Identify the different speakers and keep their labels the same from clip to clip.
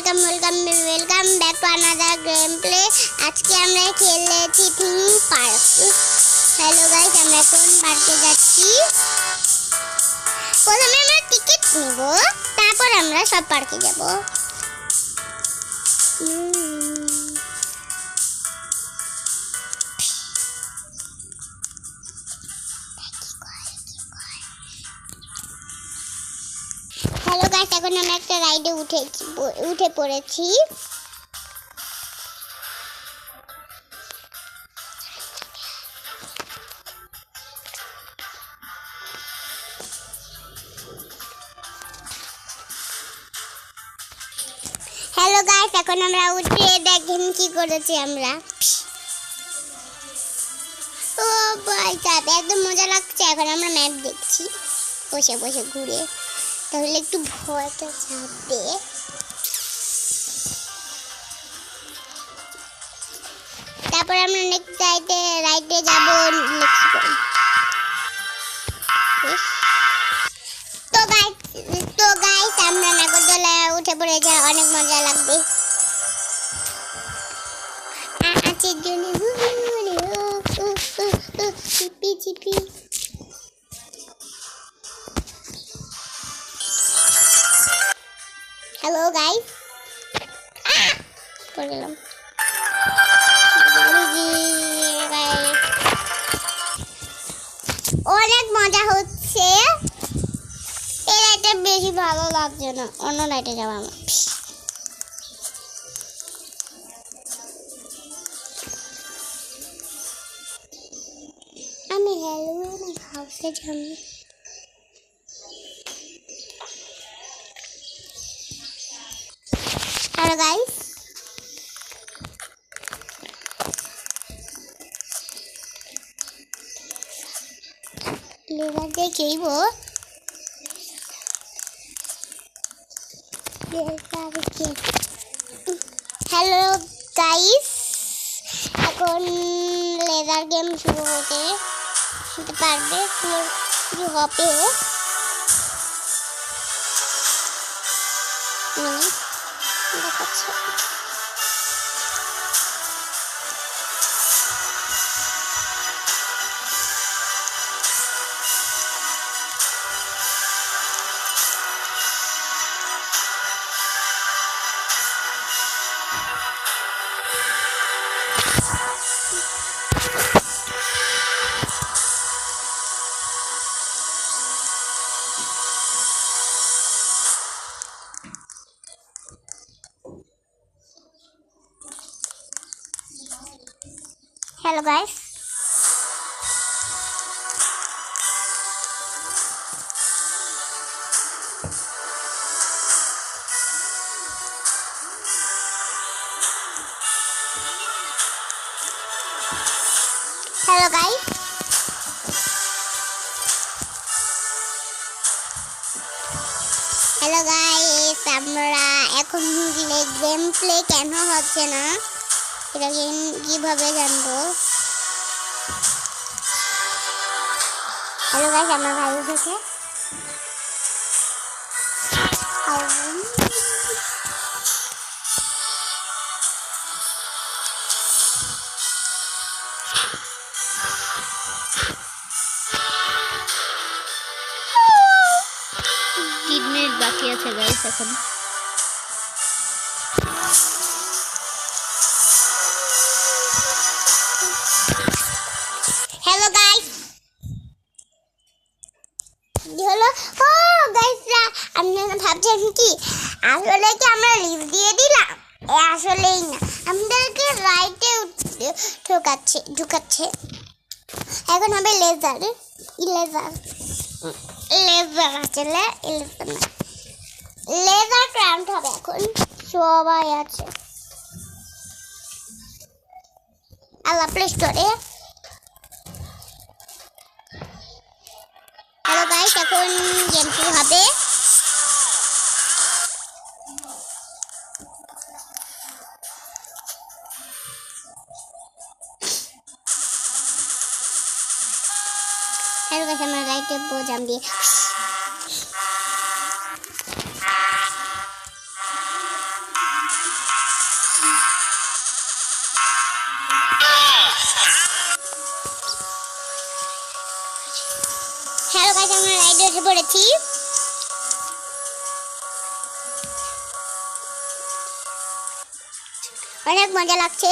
Speaker 1: Welcome back to another game play. আজকে আমরা খেলেছি থিম পার্ক। হ্যালো গাইস, আমরা এখন পার্কে যাচ্ছি। প্রথমে আমরা টিকিট নিব, তারপর আমরা সব পার্কে যাব। হ্যালো গাইস, এখন আমরা একটা রাইডে উঠে পড়েছি। হ্যালো গাইস, এখন আমরা উঠে দেখেন কি করেছি আমরা। ও ভাই সাহেব, একদম মজা লাগছে। এখন আমরা ম্যাপ দেখছি বসে বসে ঘুরে, তাহলে একটু ভয়টা যাবে। তারপর আমরা নেক্সট রাইডে যাব। তো গাইস আমরা নাগরদোলায় উঠে পড়েছি, অনেক মজা লাগবে। চিপি হ্যালো গাইস, পড়ে গেলাম। অনেক মজা হচ্ছে। এই রাইডটা বেশি ভালো লাগছে না, অন্য রাইডে যাবো আমার। আমি হ্যালোউইন হাউসে যাবো। হ্যালো গাইস, লেজার দিয়ে খেলব। হ্যালো গাইস, এখন লেজার গেম শুরু হতে পারবে, শুরু হবে। দেখাচ্ছে hello guys, hello guys, hello guys, আমরা এখন গেম প্লে কেন হচ্ছে না এটা কিভাবে জানবো? হ্যালো গাইস, আমার ভাই উঠেছে। বাকি আছে গাইস এখন। হ্যালো গাইস, হলো ও গাইসরা, আপনারা ভাবছেন কি আসলে কি আমরা লিফট দিয়ে দিলাম? আসলেই না, আমাদেরকে রাইটে ঢুকাচ্ছে। এখন হবে লেজার আসলে লেজার ক্রাউন্ড হবে এখন। সবাই আছে আল্লাহ প্লে স্টোরে। হ্যালো গাইস, এখন গেম শুরু হবে। হ্যালো গাইস, আমরা রাইটে বোঝাম দিয়ে অনেক মজা লাগছে।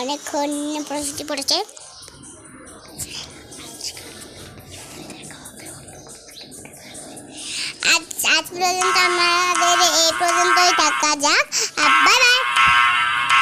Speaker 1: অনেকক্ষণ প্রস্তুতি পড়েছে। আজ পর্যন্ত আমাদের এই পর্যন্তই থাকা যাক। Bye bye.